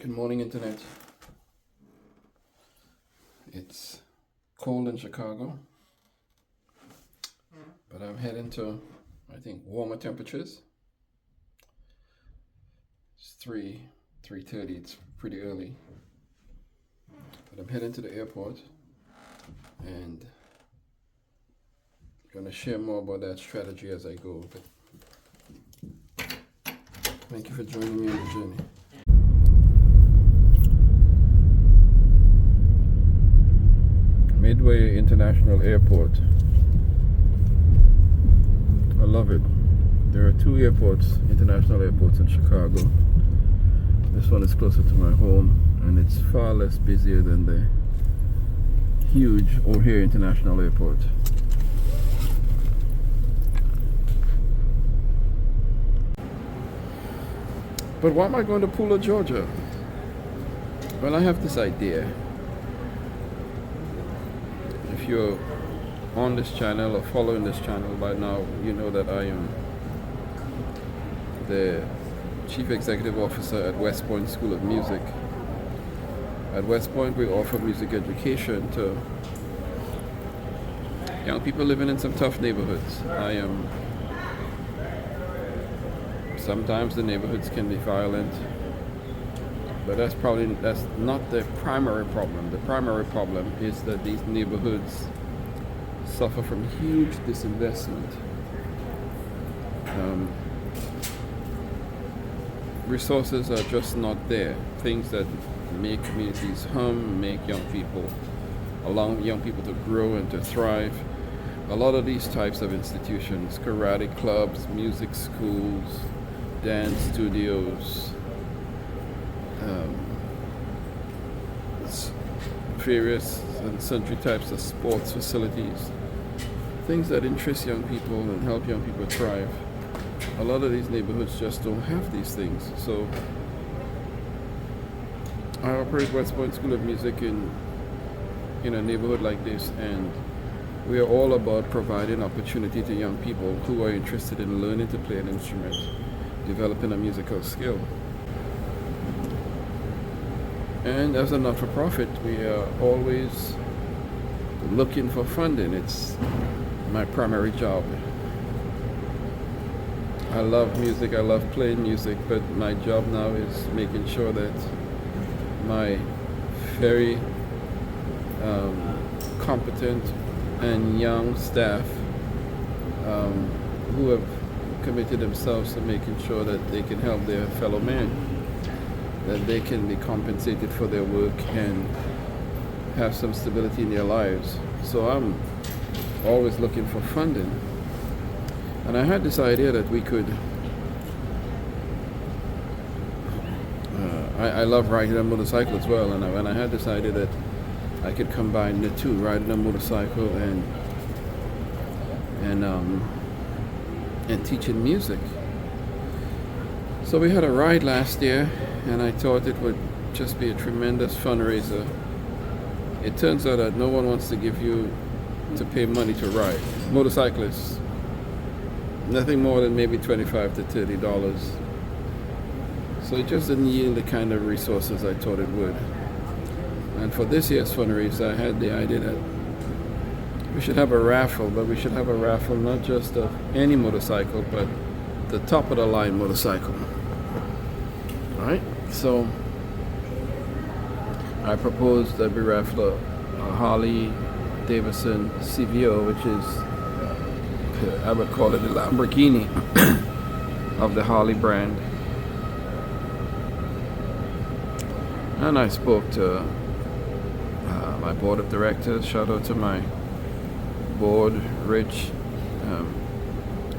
Good morning, Internet. It's cold in Chicago, but I'm heading to, I think, warmer temperatures. It's 3:30. It's pretty early, but I'm heading to the airport and I'm going to share more about that strategy as I go. But thank you for joining me on the journey. Midway International Airport. I love it. There are two airports, international airports in Chicago. This one is closer to my home and it's far less busier than the huge O'Hare International Airport. But why am I going to Pooler, Georgia? Well, I have this idea. If you're on this channel or following this channel by now, you know that I am the Chief Executive Officer at West Point School of Music. At West Point, we offer music education to young people living in some tough neighborhoods. Sometimes the neighborhoods can be violent, but that's not the primary problem. The primary problem is that these neighborhoods suffer from huge disinvestment. Resources are just not there. Things that make communities hum, allow young people to grow and to thrive. A lot of these types of institutions, karate clubs, music schools, dance studios, various and sundry types of sports facilities, things that interest young people and help young people thrive. A lot of these neighborhoods just don't have these things. So I operate West Point School of Music in a neighborhood like this, and we are all about providing opportunity to young people who are interested in learning to play an instrument, developing a musical skill. And as a not-for-profit, we are always looking for funding. It's my primary job. I love music, I love playing music, but my job now is making sure that my very competent and young staff who have committed themselves to making sure that they can help their fellow man, that they can be compensated for their work and have some stability in their lives. So I'm always looking for funding. And I had this idea that we could, I love riding a motorcycle as well, and I had this idea that I could combine the two, riding a motorcycle and teaching music. So we had a ride last year, and I thought it would just be a tremendous fundraiser. It turns out that no one wants to give you to pay money to ride. Motorcyclists, nothing more than maybe $25 to $30. So it just didn't yield the kind of resources I thought it would. And for this year's fundraiser, I had the idea that we should have a raffle, but we should have a raffle not just of any motorcycle, but the top of the line motorcycle. Alright, so I proposed that we raffle a Harley Davidson CVO, which is, I would call it the Lamborghini of the Harley brand. And I spoke to my board of directors. Shout out to my board, Rich,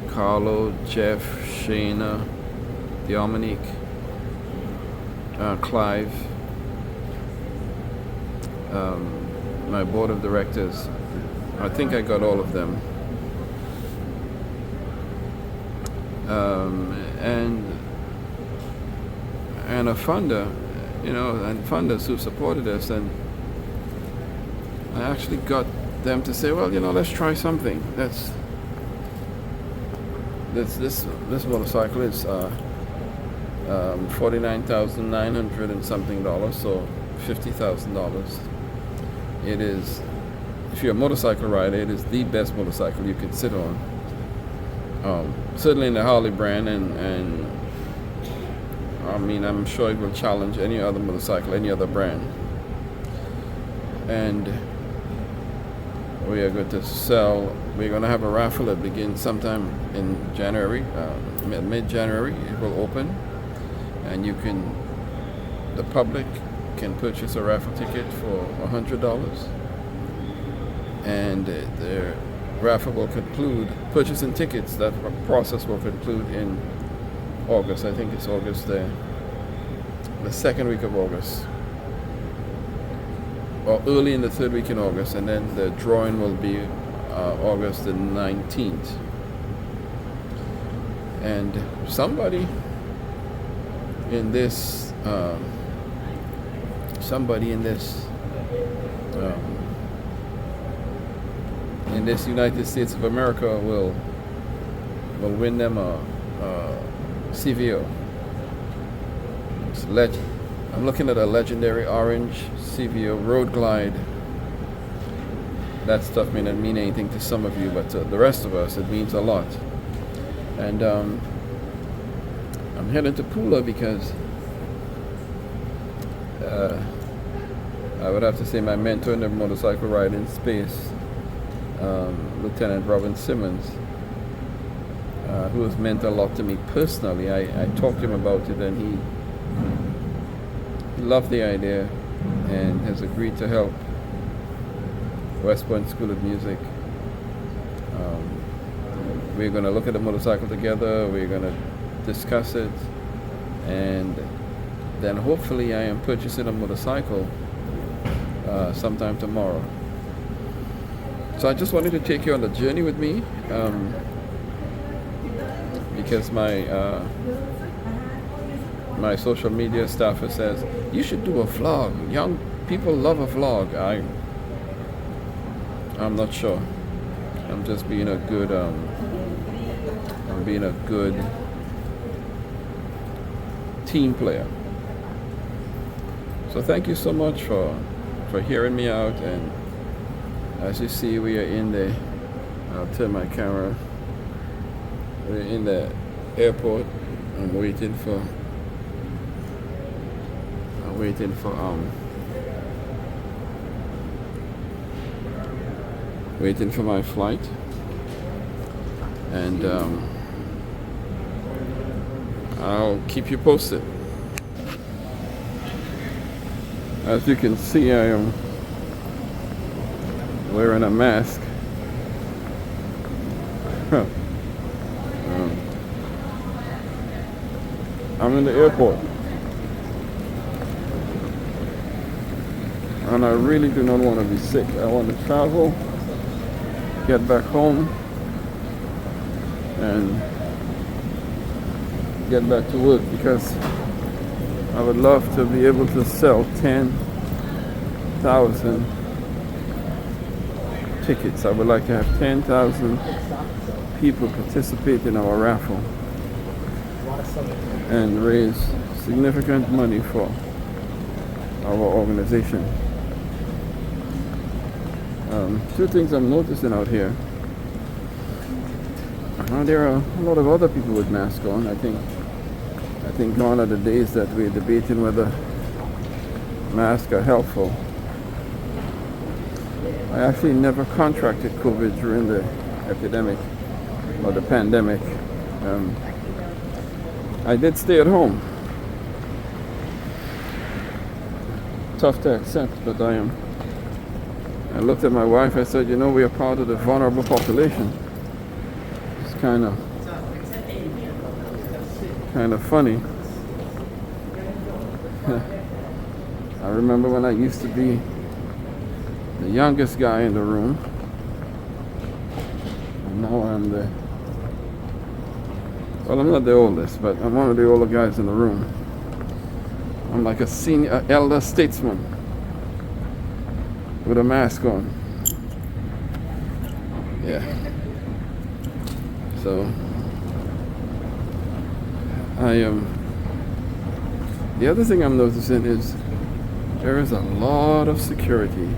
Carlo, Jeff, Shayna, Dominique, Clive, my board of directors. I think I got all of them. And a funder, and funders who supported us, and I actually got them to say, well, let's try something. This motorcycle is $49,900 and something dollars, so $50,000. It is, if you're a motorcycle rider, it is the best motorcycle you can sit on. Certainly in the Harley brand, and I mean, I'm sure it will challenge any other motorcycle, any other brand. And we are going to sell, we're going to have a raffle that begins sometime in January, mid-January. It will open, and the public can purchase a raffle ticket for $100, and the raffle will conclude, purchasing tickets, that process will conclude in August. I think it's August, the second week of August, or early in the third week in August, and then the drawing will be August the 19th. And somebody in this United States of America will win them a CVO. I'm looking at a legendary orange CVO Road Glide. That stuff may not mean anything to some of you, but to the rest of us, it means a lot. And I'm heading to Pula because I would have to say my mentor in the motorcycle riding space, Lieutenant Robin Simmons, who has meant a lot to me personally. I talked to him about it, and he loved the idea and has agreed to help West Point School of Music. We're going to look at the motorcycle together, we're going to discuss it, and then hopefully I am purchasing a motorcycle sometime tomorrow. So I just wanted to take you on the journey with me, because my social media staffer says you should do a vlog. Young people love a vlog. I'm not sure. I'm just being a good team player. So thank you so much for hearing me out. And as you see, we are in the, I'll turn my camera, we're in the airport. I'm waiting for my flight, and I'll keep you posted. As you can see, I am wearing a mask. I'm in the airport, and I really do not want to be sick. I want to travel, get back home, and get back to work, because I would love to be able to sell 10,000 tickets. I would like to have 10,000 people participate in our raffle and raise significant money for our organization. Two things I'm noticing out here. There are a lot of other people with masks on. I think gone are the days that we're debating whether masks are helpful. I actually never contracted COVID during the epidemic or the pandemic. I did stay at home. Tough to accept, but I looked at my wife, I said, you know, we are part of the vulnerable population. It's kind of funny. I remember when I used to be the youngest guy in the room, and now I'm I'm not the oldest, but I'm one of the older guys in the room. I'm like a senior, elder statesman with a mask on. Yeah. So The other thing I'm noticing is there is a lot of security.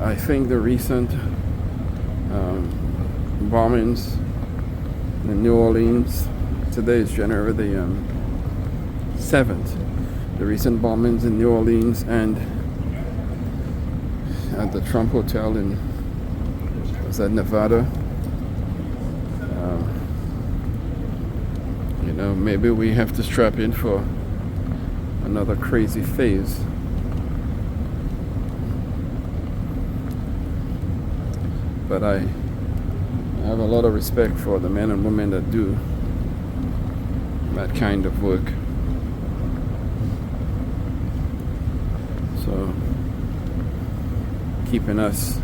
I think the recent bombings in New Orleans, today is January the 7th, the recent bombings in New Orleans and at the Trump Hotel in, was that Nevada? You know, maybe we have to strap in for another crazy phase. But I have a lot of respect for the men and women that do that kind of work. So, keeping us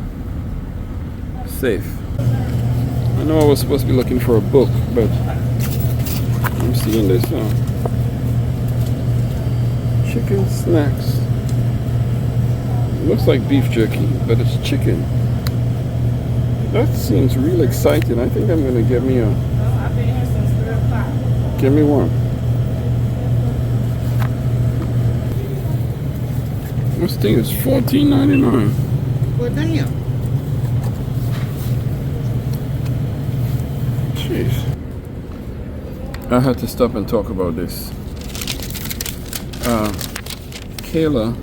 safe. I know I was supposed to be looking for a book, but I'm seeing this now. Chicken snacks. It looks like beef jerky, but it's chicken. That seems real exciting. I think I'm gonna get me a. Give me one. This thing is $14.99. Well, damn. Jeez. I had to stop and talk about this. Kayla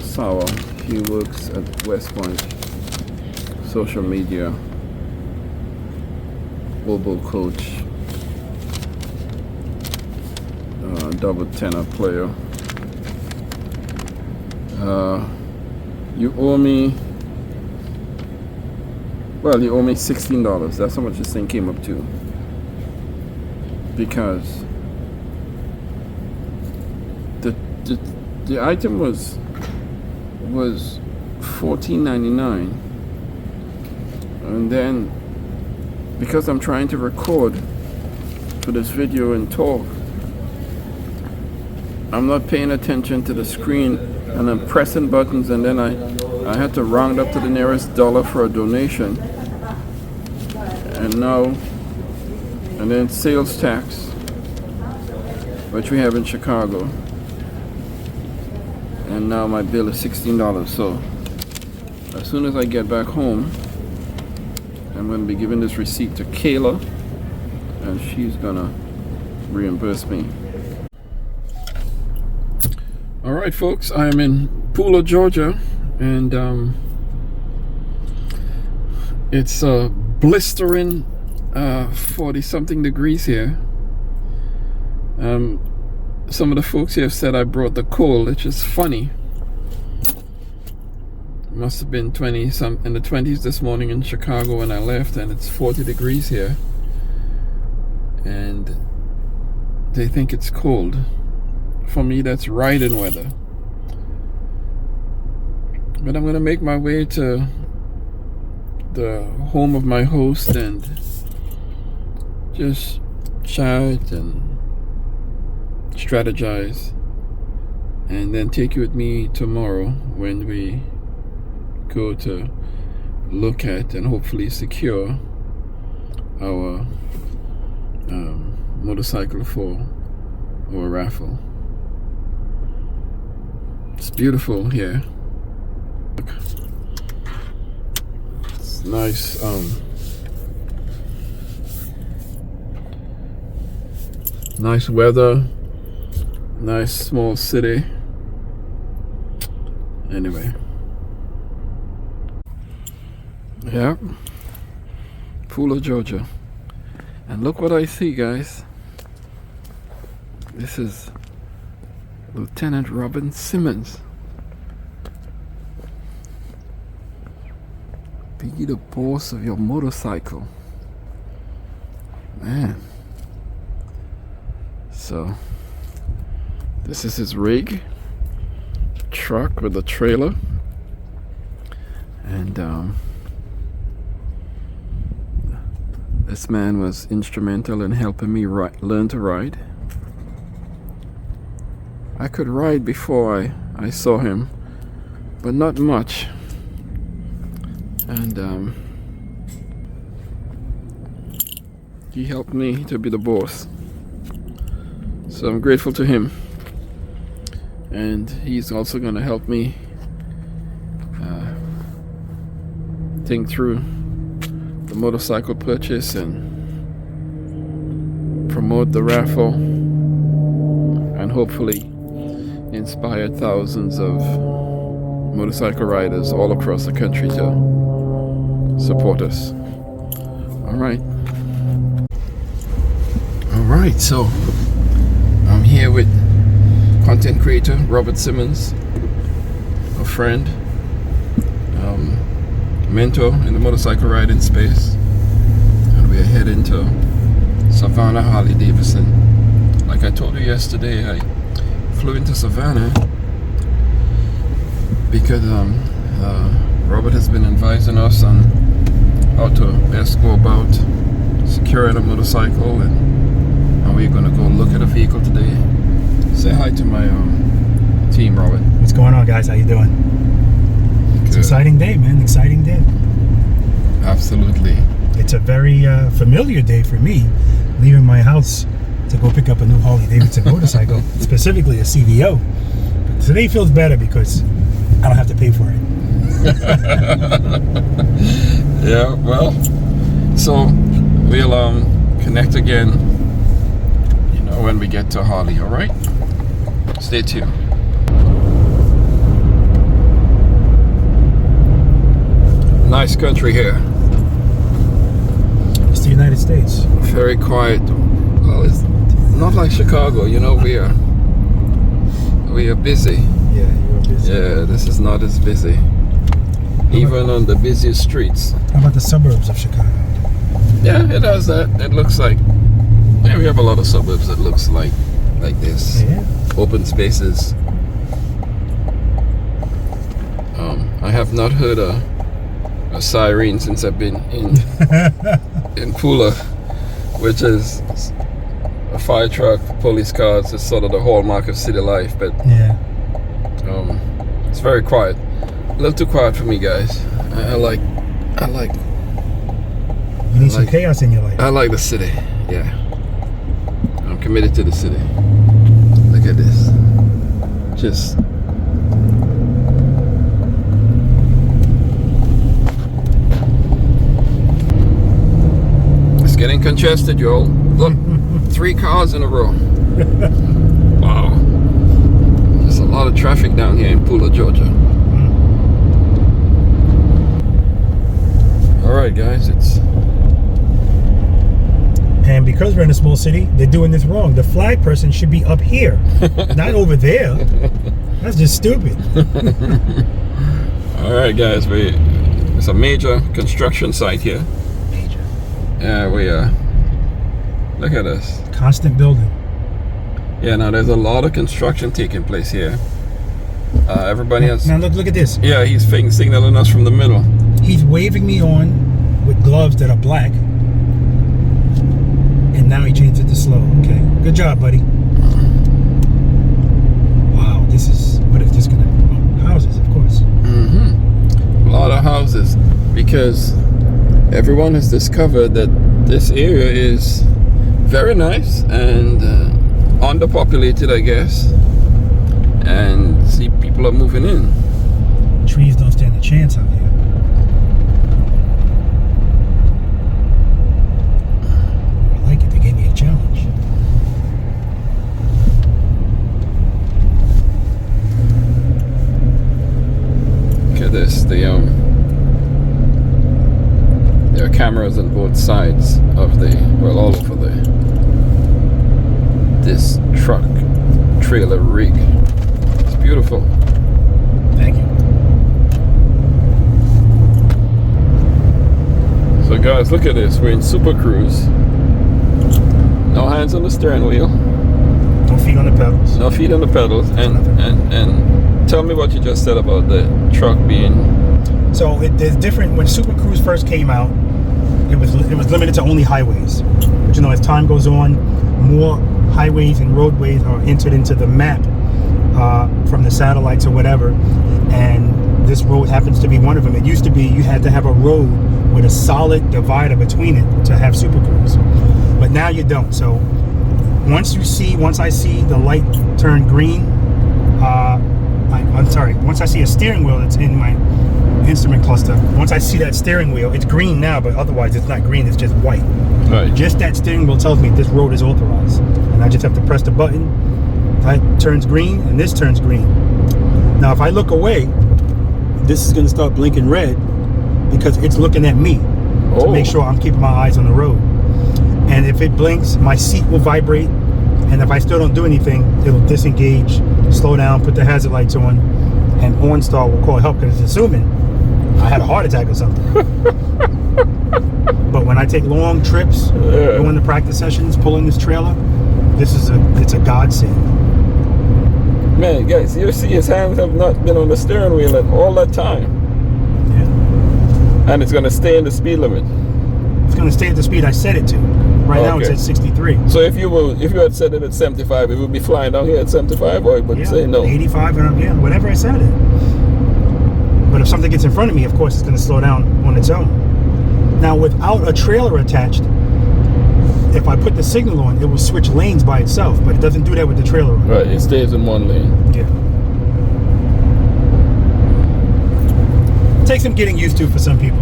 Sauer, she works at West Point social media, global coach, double tenor player. You owe me, well, you owe me $16. That's how much this thing came up to. Because the item was $14.99, and then because I'm trying to record for this video and talk, I'm not paying attention to the screen and I'm pressing buttons, and then I had to round up to the nearest dollar for a donation, and then sales tax, which we have in Chicago, and now my bill is $16. So as soon as I get back home, I'm going to be giving this receipt to Kayla, and she's gonna reimburse me. All right, folks, I'm in Pooler, Georgia, and it's a blistering 40-something degrees here. Some of the folks here have said I brought the cold, which is funny. It must have been 20-some in the 20s this morning in Chicago when I left, and it's 40 degrees here, and they think it's cold. For me, that's riding weather. But I'm gonna make my way to the home of my host and just chat and strategize, and then take you with me tomorrow when we go to look at and hopefully secure our motorcycle for our raffle. It's beautiful here. It's nice. Nice weather. Nice small city. Anyway. Yeah. Pooler, Georgia. And look what I see, guys. This is Lieutenant Robin Simmons. Be the boss of your motorcycle. Man. So, this is his rig. Truck with a trailer. And this man was instrumental in helping me learn to ride. I could ride before I saw him, but not much. And He helped me to be the boss. So I'm grateful to him. And he's also going to help me think through the motorcycle purchase and promote the raffle and hopefully inspire thousands of motorcycle riders all across the country to support us. All right, so I'm here with content creator Robert Simmons, a friend, mentor in the motorcycle riding space, and we are heading to Savannah, Harley Davidson. Like I told you yesterday, I flew into Savannah because Robert has been advising us on how to best go about securing a motorcycle, and we're going to go look at a vehicle today. Say hi to my team, Robert. What's going on, guys? How you doing? It's an exciting day, man. Exciting day. Absolutely. It's a very familiar day for me, leaving my house to go pick up a new Harley Davidson motorcycle, specifically a CVO. But today feels better because I don't have to pay for it. Yeah, well, so we'll connect again, when we get to Harley, all right? Stay tuned. Nice country here. It's the United States. Very quiet. Well, it's not like Chicago, we are busy. Yeah, you are busy. Yeah, this is not as busy. Even on the busiest streets. How about the suburbs of Chicago? Yeah, it has that. It looks like, we have a lot of suburbs that looks like this. Yeah. Open spaces. I have not heard a siren since I've been in Pula, which is a fire truck, police cars. It's sort of the hallmark of city life, but yeah, it's very quiet. A little too quiet for me, guys. I like. You need some chaos in your life. I like the city. Yeah, I'm committed to the city. Look at this. Just. Getting congested, y'all. Look, 3 cars in a row. Wow. There's a lot of traffic down here in Pula, Georgia. Alright, guys, and because we're in a small city, they're doing this wrong. The flag person should be up here, not over there. That's just stupid. Alright, guys, it's a major construction site here. Yeah, look at this. Constant building. Yeah, now there's a lot of construction taking place here. Everybody has... Now look at this. Yeah, he's signaling us from the middle. He's waving me on with gloves that are black. And now he changed it to slow. Okay, good job, buddy. Wow, what is this gonna be? Oh, houses, of course. A lot of houses, because everyone has discovered that this area is very nice and underpopulated, I guess, and see people are moving in. Trees don't stand a chance out here. I like it. They gave me a challenge. Look at this. There are cameras on both sides of all over this truck trailer rig. It's beautiful. Thank you. So guys, look at this. We're in Super Cruise. No hands on the steering wheel. No feet on the pedals. No feet on the pedals. And tell me what you just said about the truck being... So there's different. When Super Cruise first came out, it was limited to only highways. But as time goes on, more highways and roadways are entered into the map from the satellites or whatever. And this road happens to be one of them. It used to be you had to have a road with a solid divider between it to have Super Cruise. But now you don't. So once I see the light turn green, once I see a steering wheel that's in my instrument cluster, once I see that steering wheel, it's green now, but otherwise it's not green, it's just white. Right. Just that steering wheel tells me this road is authorized. And I just have to press the button, that turns green, and this turns green. Now if I look away, this is gonna start blinking red because it's looking at me to make sure I'm keeping my eyes on the road. And if it blinks, my seat will vibrate, and if I still don't do anything, it'll disengage, slow down, put the hazard lights on, and OnStar will call help because it's assuming I had a heart attack or something. But when I take long trips, going to practice sessions, pulling this trailer, it's a godsend. Man, guys, you see his hands have not been on the steering wheel at all that time. Yeah. And it's gonna stay in the speed limit. It's gonna stay at the speed I set it to. Right now it's at 63. So if you had set it at 75, it would be flying down here at 75, or it would say no. 85, whatever I set it. But if something gets in front of me, of course, it's going to slow down on its own. Now, without a trailer attached, if I put the signal on, it will switch lanes by itself, but it doesn't do that with the trailer on. Right, it stays in one lane. Yeah. Takes some getting used to for some people.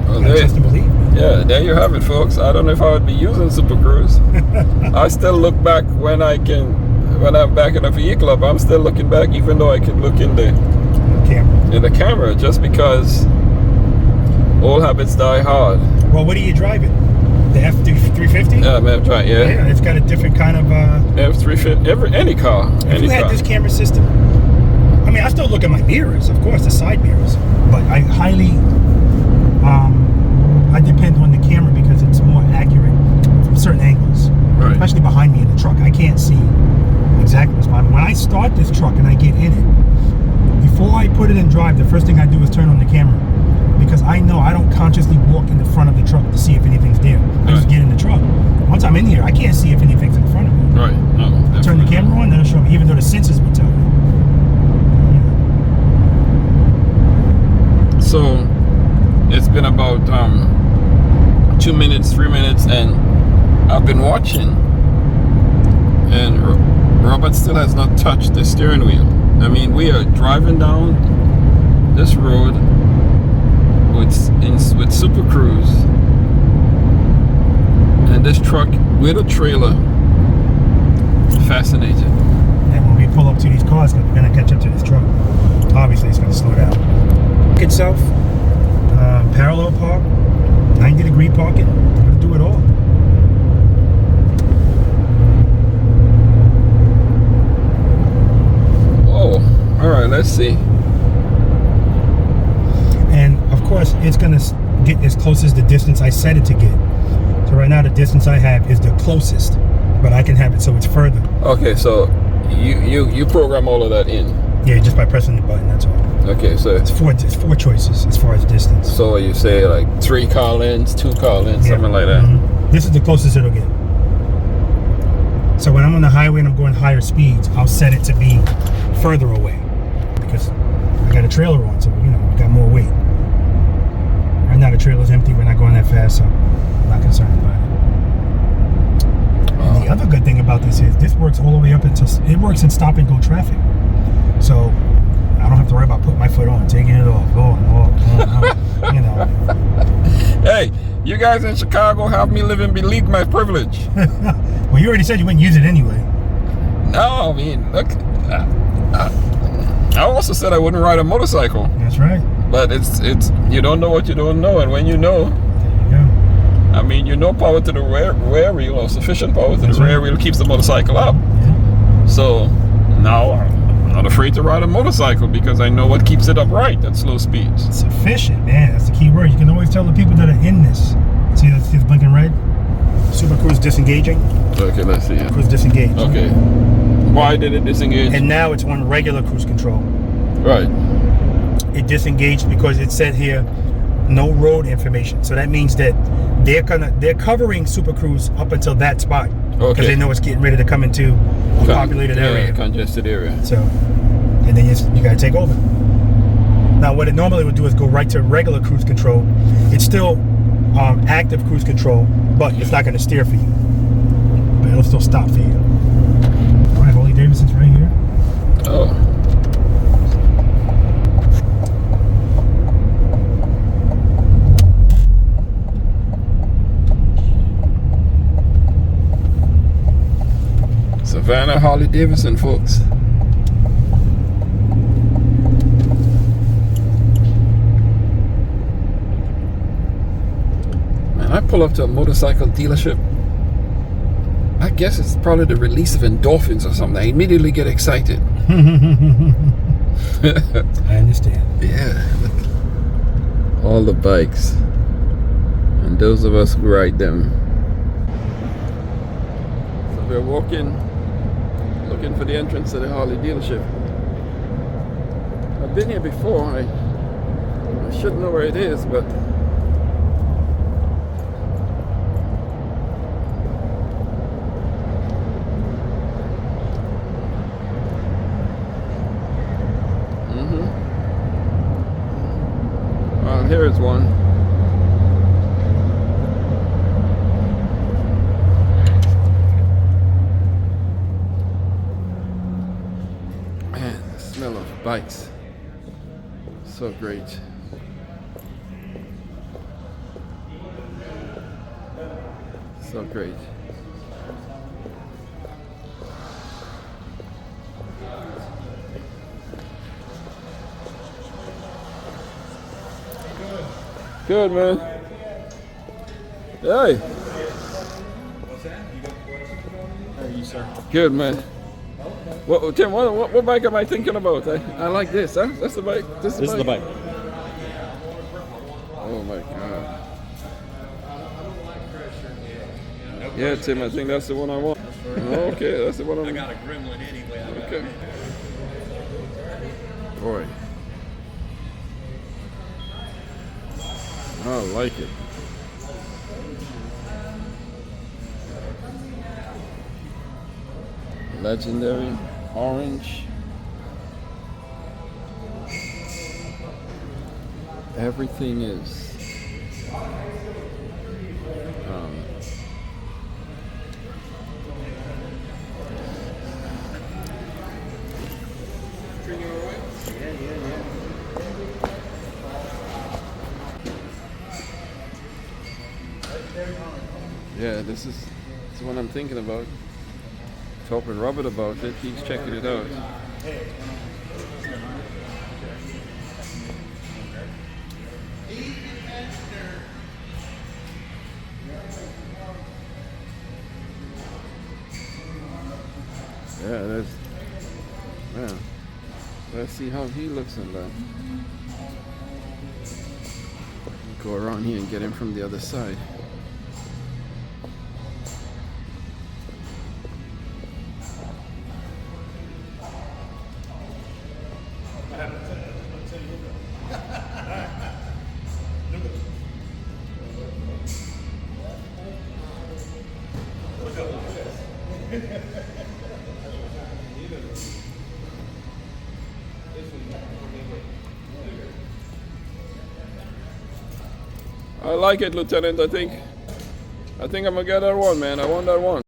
Trust and believe. Yeah, there you have it, folks. I don't know if I would be using Super Cruise. I still look back when I'm back in a vehicle up. I'm still looking back, even though I can look in the camera, just because old habits die hard. Well, what are you driving? The F350? Yeah, man, right. Yeah, it's got a different kind of F350. Any car. If you had this camera system, I mean, I still look at my mirrors, of course, the side mirrors, but I highly. I depend on the camera because it's more accurate from certain angles, right. Especially behind me in the truck. I can't see exactly what's behind me. When I start this truck and I get in it, before I put it in drive, the first thing I do is turn on the camera because I know I don't consciously walk in the front of the truck to see if anything's there. I just get in the truck. Once I'm in here, I can't see if anything's in front of me. Right. No, I turn the camera on, that'll show me, even though the sensors will tell me. Yeah. So it's been about 2 minutes, 3 minutes, and I've been watching, and Robert still has not touched the steering wheel. I mean, we are driving down this road with Super Cruise, and this truck with a trailer. Fascinated. And when we pull up to these cars, we're going to catch up to this truck. Obviously, it's going to slow down. Itself, parallel park, 90-degree parking, we're going to do it all. Oh, all right, let's see. And of course, it's going to get as close as the distance I set it to get. So right now, the distance I have is the closest, but I can have it so it's further. Okay, so you program all of that in. Yeah, just by pressing the button, that's all. Okay, so it's four choices as far as distance. So you say like 3 car lanes, 2 car lanes, something like that. Mm-hmm. This is the closest it'll get. So when I'm on the highway and I'm going higher speeds, I'll set it to be further away because I got a trailer on, so we got more weight. Right now the trailer's empty. We're not going that fast, so I'm not concerned about it. And the other good thing about this is this works all the way up until it works in stop and go traffic. So I don't have to worry about putting my foot on, taking it off, going off. Hey, you guys in Chicago have me living beneath my privilege. Well, you already said you wouldn't use it anyway. No, I mean, look, I also said I wouldn't ride a motorcycle. That's right. But it's you don't know what you don't know, and when you know, there you go. I mean, power to the rear wheel, or sufficient power to the rear wheel keeps the motorcycle up. Yeah. So now I'm not afraid to ride a motorcycle because I know what keeps it upright at slow speeds. Sufficient, man. That's the key word. You can always tell the people that are in this. See it's blinking red? Super Cruise disengaging. Okay, let's see it. Cruise disengaged. Okay. Why did it disengage? And now it's on regular cruise control. Right. It disengaged because it said here no road information. So that means that they're covering Super Cruise up until that spot. Okay. Because they know it's getting ready to come into a populated area. Congested area. So, and then you gotta take over. Now, what it normally would do is go right to regular cruise control. It's still active cruise control, but it's not going to steer for you. But it'll still stop for you. All right, Harley Davidson's right here. Oh. Savannah Harley Davidson, folks. Man, I pull up to a motorcycle dealership. I guess it's probably the release of endorphins or something. I immediately get excited. I understand. Yeah, look. All the bikes. And those of us who ride them. So we're walking, looking for the entrance to the Harley dealership. I've been here before. I should know where it is, but well, here is one. Man, the smell of bikes. So great. So great. Good, man. Hey. What's that? You got questions about me? How are you, sir? Good, man. What, Tim, what bike am I thinking about? I like this, huh? That's the bike. This is the bike. Oh my God. Yeah, Tim, I think that's the one I want. Okay, that's the one I want. I got a gremlin anyway. Okay. Boy. I like it. Legendary orange. Everything is yeah, this is what I'm thinking about. Talking Robert about it, he's checking it out. Yeah, let's see how he looks in that. Go around here and get him from the other side. I like it, Lieutenant. I think I'm gonna get that one, man. I want that one.